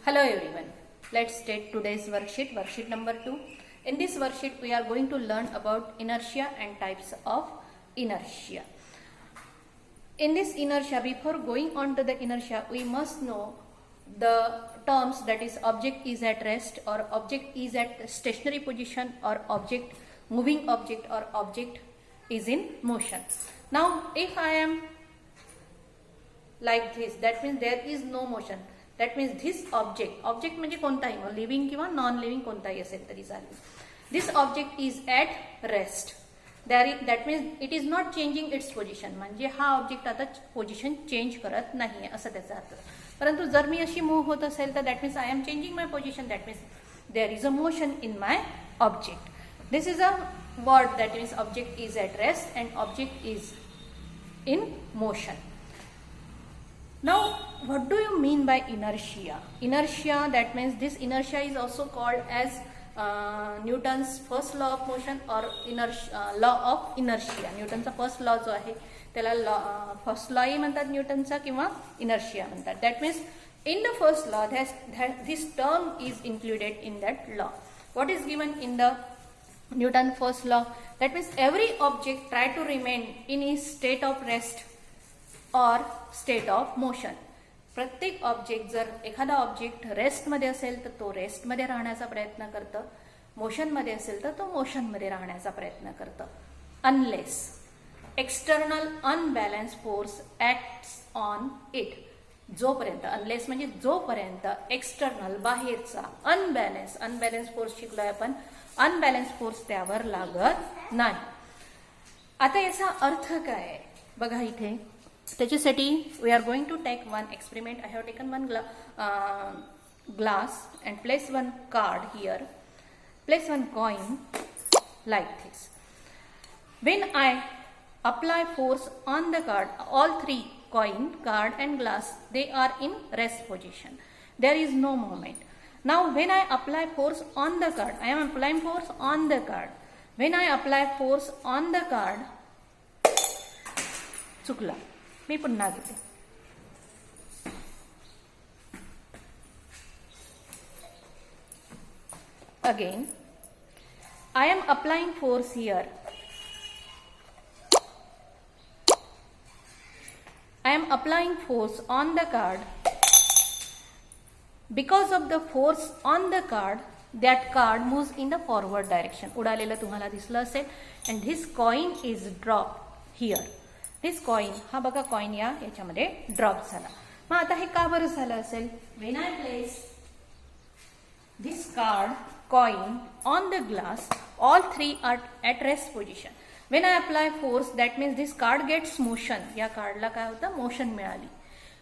Hello everyone. Let's take today's worksheet number 2. In this worksheet, we are going to learn about inertia and types of inertia. In this inertia, before going on to the inertia, we must know the terms, that is object is at rest or object is at stationary position or object, moving object or object is in motion. Now, if I am like this, that means there is no motion. That means this object म्हणजे कोणताही, living किंवा non living कोणताही असेल तरी चालेल. This object is at rest. That means it is not changing its position. म्हणजे हा object आता पोझिशन चेंज करत नाहीये असं त्याचा अर्थ. परंतु जर मी अशी मूव्ह होत असेल तर that means I am changing my position. That means there is a motion in my object. This is a word that means object is at rest and object is in motion. Now, what do you mean by inertia? Inertia, that means this inertia is also called as Newton's first law of motion or law of inertia. Newtonचा first law जो आहे त्याला first law ही म्हणतात न्यूटनचा किंवा inertia म्हणतात. That means in the first law, this term is included in that law. What is given in the Newton first law? That means every object try to remain in its state of rest or state of motion. प्रत्येक object, जर एखादा object रेस्टमध्ये असेल तर तो रेस्टमध्ये राहण्याचा प्रयत्न करतं, मोशनमध्ये असेल तर तो मोशनमध्ये राहण्याचा प्रयत्न करतं. Unless external unbalance force acts on it. जोपर्यंत, अनलेस म्हणजे जोपर्यंत एक्सटर्नल बाहेरचा अनबॅलन्स फोर्स शिकलोय आपण, अनबॅलन्स फोर्स त्यावर लागत नाही. आता याचा अर्थ काय बघा इथे. त्याच्यासाठी we are going to take one experiment. I have taken one glass and place one card here, place one coin like this. When I apply force on the card, all three, coin, card and glass, they are in rest position. There is no movement. Now when I apply force on the card, I am applying force on the card. When I apply force on the card, चुकला, मी पुन्हा घेते. Again, I am applying force here. I am applying force on the card. Because of the force on the card, that card moves in the forward direction. उडालेलं तुम्हाला दिसलं असेल. And this coin is dropped here. This coin, हा बघा coin याच्यामध्ये drop झाला. मग आता हे का बरं झालं असेल? When I place this card, coin on the glass, all three are at rest position. When I apply force, that means this card gets motion. या कार्डला काय होतं? मोशन मिळाली.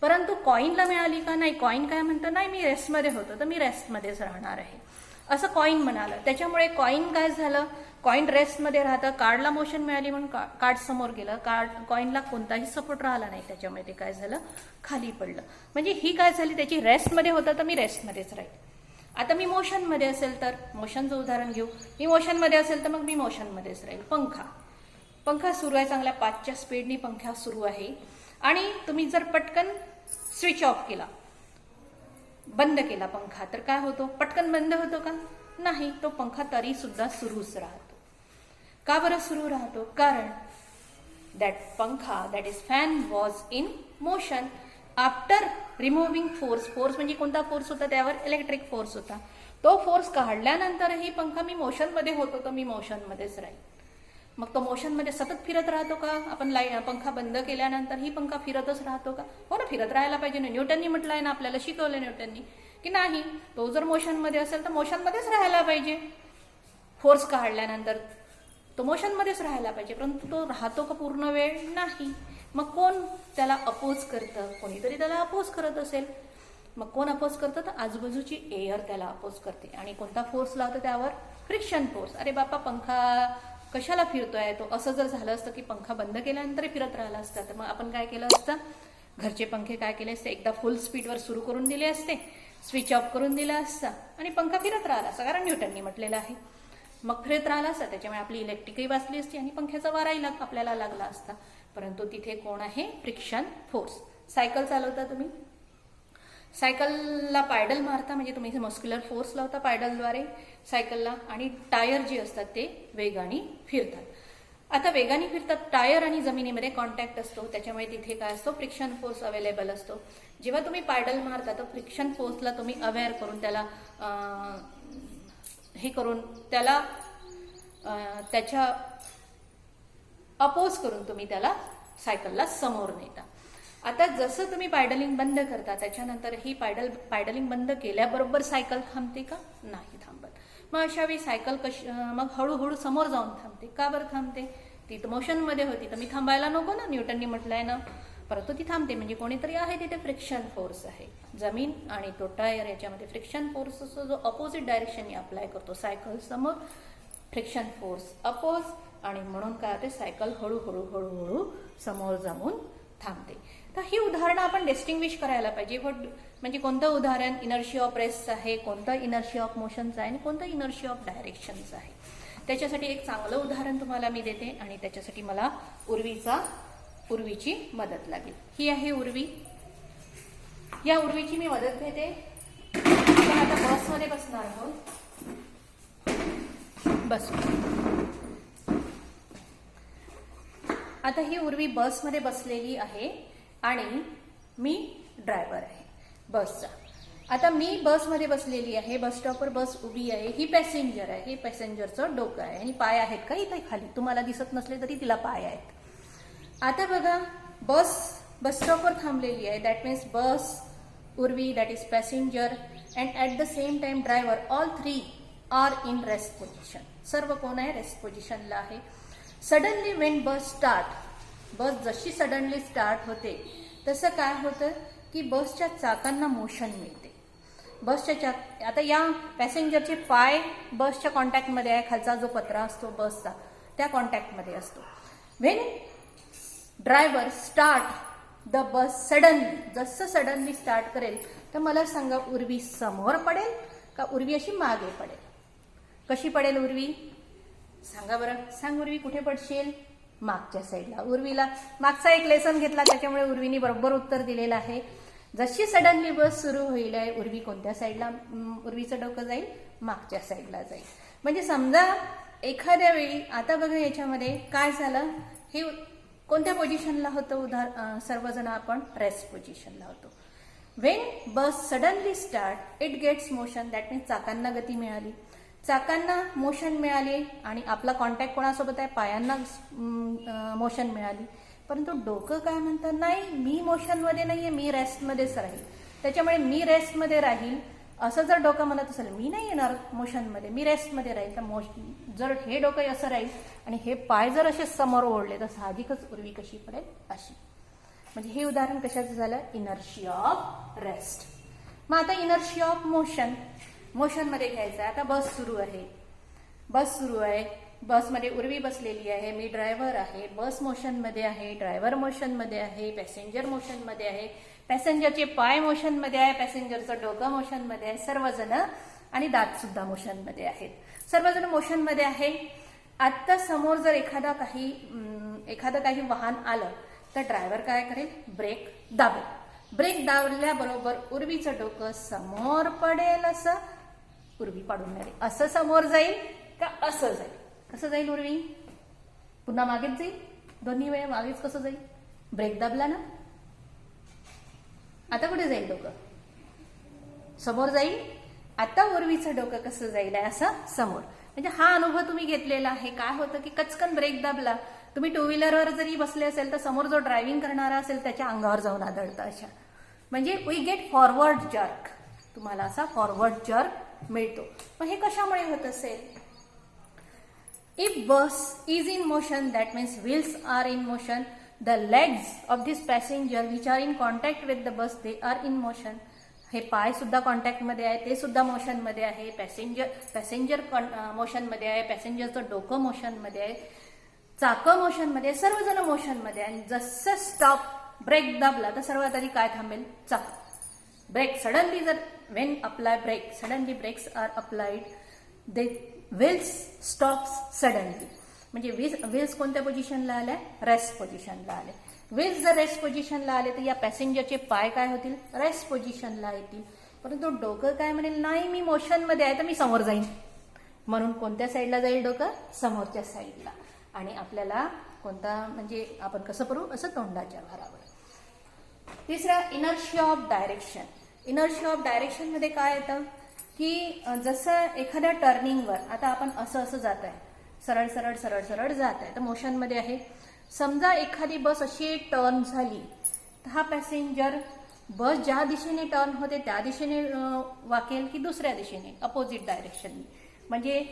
परंतु कॉइनला मिळाली का? नाही. कॉइन काय म्हणतं? नाही, मी रेस्टमध्ये होतो तर मी रेस्टमध्येच राहणार आहे असं कॉइन म्हणालं. त्याच्यामुळे कॉइन काय झालं? कॉइन रेस्टमध्ये राहतं, कार्डला मोशन मिळाली म्हणून कार्ड समोर गेलं. कॉइनला कोणताही सपोर्ट राहिला नाही, त्याच्यामुळे ते काय झालं? खाली पडलं. म्हणजे ही काय झाली? त्याची रेस्टमध्ये होतं तर मी रेस्टमध्येच राहील. आता मी मोशनमध्ये असेल तर, मोशनचं उदाहरण घेऊ. मी मोशनमध्ये असेल तर मग मी मोशनमध्येच राहील. पंखा सुरू आहे, चांगल्या 5च्या स्पीडनी पंखा सुरू आहे. आणि तुम्ही जर पटकन स्विच ऑफ केला, बंद केला पंखा, तर काय होतो? पटकन बंद होतो का? नाही, तो पंखा तरी सुद्धा सुरूच राहतो. का बरं सुरू राहतो? कारण दॅट पंखा, that is fan, was in motion. After removing force म्हणजे कोणता फोर्स होता? त्यावर इलेक्ट्रिक फोर्स होता. तो फोर्स काढल्यानंतरही पंखा, मी मोशनमध्ये होतो तर मी मोशनमध्येच राहील. मग तो मोशनमध्ये सतत फिरत राहतो का? आपण पंखा बंद केल्यानंतर ही पंखा फिरतच राहतो का? हो ना, फिरत राहायला पाहिजे ना. न्यूटननी म्हटलंय ना, आपल्याला शिकवलं न्यूटननी की नाही, तो जर मोशनमध्ये असेल तर मोशनमध्येच राहायला पाहिजे. फोर्स काढल्यानंतर तो मोशनमध्येच राहायला पाहिजे. परंतु तो राहतो का पूर्ण वेळ? नाही. मग कोण त्याला अपोज करतं? कोणीतरी त्याला अपोज करत असेल. मग कोण अपोज करतं? तर आजूबाजूची एअर त्याला अपोज करते. आणि कोणता फोर्स लावतो त्यावर? Friction force. अरे बापा, पंखा कशाला फिरतोय तो? असं जर झालं असतं की पंखा बंद केल्यानंतर फिरत राहिला असता, तर मग आपण काय केलं असतं? घरचे पंखे काय केले असते? एकदा फुल स्पीडवर सुरू करून दिले असते, स्विच ऑफ करून दिला असता आणि पंखा फिरत राहिला असता. कारण न्यूटननी म्हटलेलं आहे. मग फिरत राहिला असता, त्याच्यामुळे आपली इलेक्ट्रिकही वाचली असती आणि पंख्याचा वाराही आपल्याला लागला असता. परंतु तिथे कोण आहे? Friction force. सायकल चालवता तुम्ही, सायकलला पायडल मारता म्हणजे तुम्ही मस्क्युलर फोर्स लावता पायडलद्वारे सायकलला, आणि टायर जे असतात ते वेगाने फिरतात. आता वेगाने फिरतात, टायर आणि जमिनीमध्ये कॉन्टॅक्ट असतो, त्याच्यामुळे तिथे काय असतो, फ्रिक्शन फोर्स अवेलेबल असतो. जेव्हा तुम्ही पायडल मारता तर फ्रिक्शन फोर्सला तुम्ही अवेअर करून त्याला हे करून त्याला त्याच्या अपोज करून तुम्ही त्याला सायकलला समोर नेता. आता जसं तुम्ही पायडलिंग बंद करता त्याच्यानंतर ही पायडलिंग बंद केल्याबरोबर सायकल थांबते का? नाही थांबत. मग अशा वेळी सायकल मग हळूहळू समोर जाऊन थांबते. का बरं थांबते? ती तर मोशनमध्ये होती, तर मी थांबायला नको ना, न्यूटननी म्हटलंय ना. परंतु ती थांबते म्हणजे कोणीतरी आहे तिथे, फ्रिक्शन फोर्स आहे. जमीन आणि तो टायर याच्यामध्ये फ्रिक्शन फोर्स असतो, जो अपोजिट डायरेक्शनने अप्लाय करतो. सायकल समोर, फ्रिक्शन फोर्स अपोज, आणि म्हणून काय होते, सायकल हळूहळू हळूहळू समोर जाऊन थांबते. तर ही उदाहरणं आपण डिस्टिंग्विश करायला पाहिजे. म्हणजे कोणतं उदाहरण इनर्शिया ऑफ रेस्ट आहे, कोणतं इनर्शिया ऑफ मोशनचं आहे, आणि कोणतं इनर्शिया ऑफ डायरेक्शनचं आहे. त्याच्यासाठी एक चांगलं उदाहरण तुम्हाला मी देते, आणि त्याच्यासाठी मला उर्वीची मदत लागेल. ही आहे उर्वी. या उर्वीची मी मदत घेते. आपण आता बसमध्ये बसणार आहोत. बस. आता ही उर्वी बसमध्ये बसलेली आहे आणि मी ड्रायव्हर आहे बसचा. आता मी बसमध्ये बसलेली आहे, बस स्टॉपवर बस उभी आहे. ही पॅसेंजर आहे, हे पॅसेंजरचं डोकं आहे आणि पाय आहेत का इथे खाली, तुम्हाला दिसत नसले तरी तिला पाय आहेत. आता बघा, बस स्टॉपवर थांबलेली आहे. That means bus, Urvi that is passenger, and at the same time driver, all three are in rest position. सर्व कोण आहे? रेस्ट पोझिशनला आहे. सडनली वेन बस जशी सडनली स्टार्ट होते तसं काय होतं की बसच्या चाकांना मोशन मिळते. आता या पॅसेंजरचे पाय बसच्या कॉन्टॅक्टमध्ये आहे, खालचा जो पत्रा असतो बसचा त्या कॉन्टॅक्टमध्ये असतो. When driver start the bus suddenly, जसं सडनली स्टार्ट करेल तर मला सांगा, उर्वी समोर पडेल का उर्वी अशी मागे पडेल? कशी पडेल उर्वी? सांगा बरं. सांग उर्वी, कुठे पडशील? मागच्या साईडला. उर्वीला मागचा एक लेसन घेतला त्याच्यामुळे उर्वीनी बरोबर उत्तर दिलेलं आहे. जशी सडनली बस सुरू होईल आहे, उर्वी कोणत्या साईडला, उर्वीचं डोकं जाईल? मागच्या साईडला जाईल. म्हणजे समजा एखाद्या वेळी, आता बघा याच्यामध्ये काय झालं, हे कोणत्या पोझिशनला होतं? सर्वजण आपण रेस्ट पोझिशनला होतो. When bus suddenly start, it gets motion, that means चाकांना गती मिळाली, चाकांना मोशन मिळाली, आणि आपला कॉन्टॅक्ट कोणासोबत आहे? पायांना मोशन मिळाली. परंतु डोकं काय म्हणतं? नाही, मी मोशनमध्ये नाहीये, मी रेस्टमध्येच राहील. त्याच्यामुळे मी रेस्टमध्ये राहील असं जर डोकं म्हणत असेल, मी नाही येणार मोशनमध्ये, मी रेस्टमध्ये राहील, तर जर हे डोकं असं राहील आणि हे पाय जर असे समोर ओढले तर साहजिकच उर्वी कशी पडेल? अशी. म्हणजे हे उदाहरण कशाचं झालं? Inertia of rest. मग आता इनर्शिया ऑफ मोशनमध्ये घ्यायचं आहे. आता बस सुरू आहे, बसमध्ये उर्वी बसलेली आहे, मी ड्रायव्हर आहे, बस मोशनमध्ये आहे, ड्रायव्हर मोशनमध्ये आहे, पॅसेंजर मोशनमध्ये आहे, पॅसेंजरचे पाय मोशनमध्ये आहे, पॅसेंजरचं डोकं मोशनमध्ये आहे, सर्वजण, आणि दात सुद्धा मोशनमध्ये आहेत. सर्वजण मोशनमध्ये आहे. आता समोर जर एखादं काही वाहन आलं तर ड्रायव्हर काय करेल? ब्रेक दाबेल. ब्रेक दाबल्याबरोबर उर्वीचं डोकं समोर पडेल, असं उर्वी पाडून मिळेल. असं समोर जाईल का असं जाईल? कसं जाईल उर्वी? पुन्हा मागेच जाईल, दोन्ही वेळा मागेच. कसं जाईल? ब्रेक दाबला ना. आता कुठे जाईल डोकं? समोर जाईल. आता उर्वीचं डोकं कसं जाईल? असं समोर. म्हणजे हा अनुभव तुम्ही घेतलेला आहे. काय होतं की कचकन ब्रेक दाबला, तुम्ही टू व्हीलरवर जरी बसले असेल तर समोर जो ड्रायव्हिंग करणारा असेल त्याच्या अंगावर जाऊन आदळतं. अशा म्हणजे वी गेट फॉरवर्ड जर्क. तुम्हाला असा फॉरवर्ड जर्क मिळतो. मग हे कशामुळे होत असेल? If bus is in motion, that means wheels are in motion, the legs of this passenger which are in contact with the bus, they are in motion. हे पाय सुद्धा कॉन्टॅक्टमध्ये आहे, ते सुद्धा मोशनमध्ये आहे. पॅसेंजर मोशनमध्ये आहे, पॅसेंजरचं डोकं मोशनमध्ये आहे, चाकं मोशनमध्ये, सर्वजण मोशनमध्ये. आणि जसं स्टॉप ब्रेक दाबला तर सर्वात आधी काय थांबेल? चाक. ब्रेक सडनली जर when apply brake, suddenly brakes are applied, the wheels stops suddenly. म्हणजे व्हील्स कोणत्या पोझिशनला आल्या? रेस्ट पोझिशनला आले. व्हील्स जर रेस्ट पोझिशनला आले तर या पॅसेंजरचे पाय काय होतील, रेस्ट पोझिशनला येतील. परंतु डोकं काय म्हणेल, नाही मी मोशनमध्ये आहे तर मी समोर जाईन. म्हणून कोणत्या साईडला जाईल डोकं, समोरच्या साईडला. आणि आपल्याला कोणता म्हणजे आपण कसं करू, असं तोंडाच्या भारावर. तिसरा inertia of direction. Inertia of direction मध्ये काय येतं की जसं एखाद्या टर्निंगवर आता आपण असं असं जात आहे, सरळ सरळ सरळ सरळ जात आहे तर मोशनमध्ये आहे. समजा एखादी बस अशी टर्न झाली तर हा पॅसेंजर बस ज्या दिशेने टर्न होते त्या दिशेने वाकेल की दुसऱ्या दिशेने, अपोजिट डायरेक्शन. म्हणजे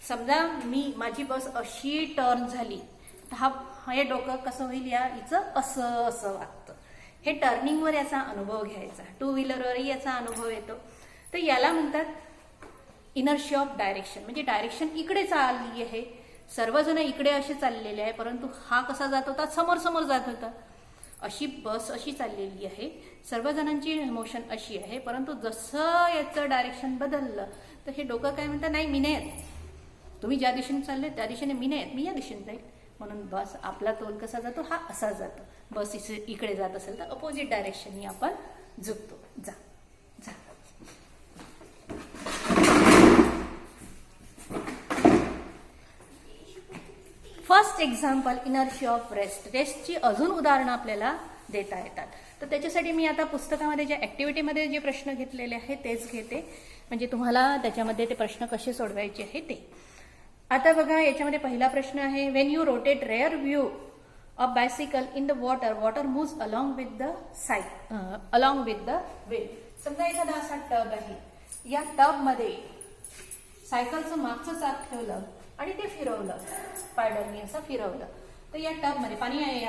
समजा माझी बस अशी टर्न झाली तर हे डोकं कसं होईल, या हिचं असं असं वागतं. हे टर्निंगवर याचा अनुभव घ्यायचा. टू व्हीलरवरही याचा अनुभव येतो. तर याला म्हणतात इनर्शिया ऑफ डायरेक्शन. म्हणजे डायरेक्शन इकडे चालली आहे, सर्वजण इकडे असे चाललेले आहे, परंतु हा कसा जात होता, समोर समोर जात होता. अशी बस अशी चाललेली आहे, सर्वजणांची मोशन अशी आहे, परंतु जसं याचं डायरेक्शन बदललं तर हे डोकं काय म्हणतं, नाही मी नाही येत, तुम्ही ज्या दिशेने चालले त्या दिशेने मी नाही येत, मी या दिशेने जाईल. म्हणून बस आपला तोल कसा जातो, हा असा जातो. बस इकडे जात असेल तर अपोजिट डायरेक्शननी आपण झुकतो. जा जा. First example inertia of rest. रेस्टची अजून उदाहरणं आपल्याला देता येतात. तर त्याच्यासाठी मी आता पुस्तकामध्ये ज्या ऍक्टिव्हिटीमध्ये जे प्रश्न घेतलेले आहेत तेच घेते, म्हणजे तुम्हाला त्याच्यामध्ये ते प्रश्न कसे सोडवायचे आहे ते. आता बघा, याच्यामध्ये पहिला प्रश्न आहे, Wien you rotate rare view of bicycle in the water, water moves along with the wave. समजा एखादा असा टब आहे, या टबमध्ये सायकलचं मागचं चाक ठेवलं आणि ते फिरवलं, स्पायडरनी असं फिरवलं, तर या टबमध्ये पाणी आहे.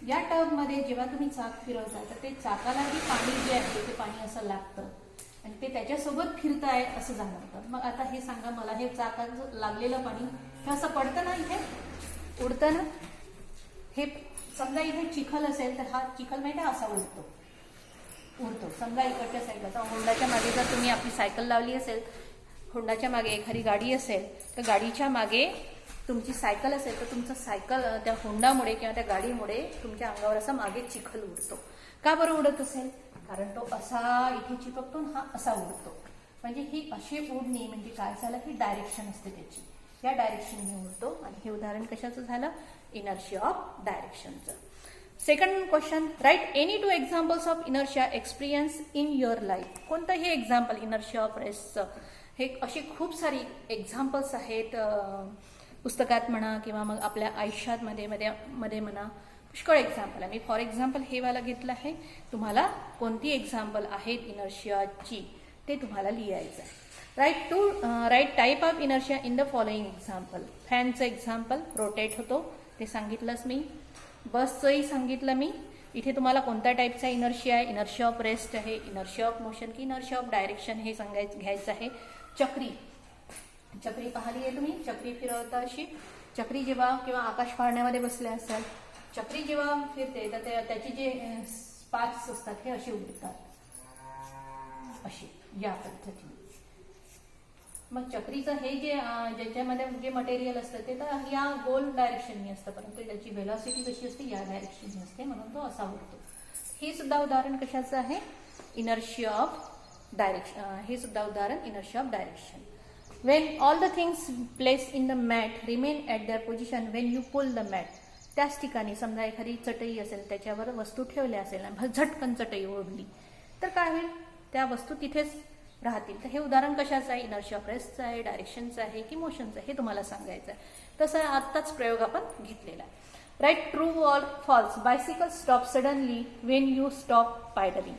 या टबमध्ये जेव्हा तुम्ही चाक फिरवता तर ते चाकालाही पाणी जे आहे ते पाणी असं लागतं आणि ते त्याच्यासोबत फिरताय असं जाणवतं. मग आता हे सांगा मला, हे चाकाचं लागलेलं पाणी हे असं पडतं ना, इथे उडतं ना. हे समजा इथे चिखल असेल तर हा चिखल माहिती आहे असा उडतो. समजा इकडच्या साईडला, तर होंडाच्या मागे जर तुम्ही आपली सायकल लावली असेल, होंडाच्या मागे एखादी गाडी असेल तर गाडीच्या मागे तुमची सायकल असेल तर तुमचं सायकल त्या होंडामुळे किंवा त्या गाडीमुळे तुमच्या अंगावर असा मागे चिखल उडतो. का बरं उडत असेल, कारण तो असा इथे चिपकतो, हा असा उडतो. म्हणजे ही अशी उडणी म्हणजे काय झालं, ही डायरेक्शन असते त्याची, या डायरेक्शनने उडतो. आणि हे उदाहरण कशाचं झालं, इनर्शिया ऑफ डायरेक्शनचं. Second question, write any 2 examples of inertia experience in your life. कोणतंही एक्झाम्पल इनर्शिया ऑफ रेस्टचं, हे अशी खूप सारी एक्झाम्पल्स आहेत पुस्तकात म्हणा किंवा मग आपल्या आयुष्यात मध्ये म्हणा, पुष्कळ एक्झाम्पल आहे. मी फॉर एक्झाम्पल हे वाला घेतलं आहे. तुम्हाला कोणती एक्झाम्पल आहेत इनर्शियाची ते तुम्हाला लिहायचं आहे. Write type of inertia in the following example. फॅनचं एक्झाम्पल, रोटेट होतो ते सांगितलंच मी. बसचंही सांगितलं मी. इथे तुम्हाला कोणत्या टाईपचा इनर्शिया आहे, इनर्शिया ऑफ रेस्ट आहे, इनर्शिया ऑफ मोशन की इनर्शिया ऑफ डायरेक्शन हे घ्यायचं आहे. चक्री पाहिली आहे तुम्ही, चक्री फिरवता अशी. चक्री जेव्हा किंवा आकाश पाळण्यामध्ये बसले असाल, चक्री जेव्हा फिरते तर त्याची जे स्पार्क्स असतात हे असे उडतात, असे या पद्धतीने. मग चक्रीचं हे जे ज्याच्यामध्ये जे मटेरियल असतं ते तर या गोल डायरेक्शननी असतं, परंतु त्याची व्हेलॉसिटी कशी असते, या डायरेक्शननी असते, म्हणून तो असा उडतो. हे सुद्धा उदाहरण कशाचं आहे, इनर्शिया ऑफ डायरेक्शन. हे सुद्धा उदाहरण inertia of direction. When all the things placed in the mat remain at their position when you pull the mat. त्याच ठिकाणी समजा एखादी चटई असेल, त्याच्यावर वस्तू ठेवल्या असेल आणि झटकन चटई ओढली तर काय होईल, त्या वस्तू तिथेच राहतील. तर हे उदाहरण कशाचं आहे, इनर्शिया ऑफ रेस्टचं आहे, डायरेक्शनचं आहे की मोशनचं आहे, हे तुम्हाला सांगायचं आहे. तसं आत्ताच प्रयोग आपण घेतलेला आहे. Write true or false. Bicycle stop suddenly when you stop pedalling.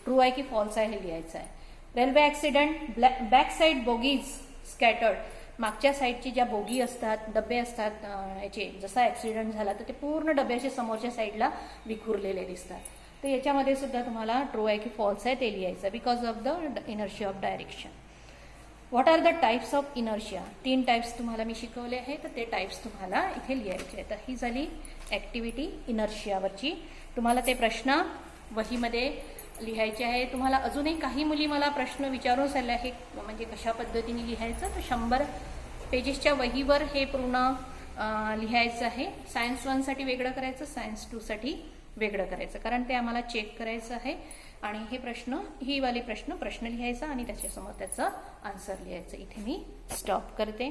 True आहे की फॉल्स आहे हे लिहायचं आहे. Railway accident, back side bogies scattered. मागच्या साईडची ज्या बोगी असतात, डबे असतात याचे, जसा ॲक्सिडेंट झाला तर ते पूर्ण डब्याच्या समोरच्या साईडला विखुरलेले दिसतात. तर याच्यामध्ये सुद्धा तुम्हाला ट्रू आहे की फॉल्स आहे ते लिहायचं, because of the inertia of direction. What are the types of inertia. 3 types तुम्हाला मी शिकवले आहे, तर ते टाईप्स तुम्हाला इथे लिहायचे आहे. तर ही झाली ॲक्टिव्हिटी इनर्शियावरची. तुम्हाला ते प्रश्न वहीमध्ये लिहायचे आहे. तुम्हाला अजूनही काही मुली मला प्रश्न विचारून चालले आहे म्हणजे कशा पद्धतीने लिहायचं, तर 100 पेजेसच्या वहीवर हे पूर्ण लिहायचं आहे. सायन्स 1 साठी वेगळं करायचं, सायन्स 2 साठी वेगळं करायचं, कारण ते आम्हाला चेक करायचं आहे. आणि हे ही वाली प्रश्न लिहायचा आणि त्याच्यासमोर त्याचं आन्सर लिहायचं. इथे मी स्टॉप करते.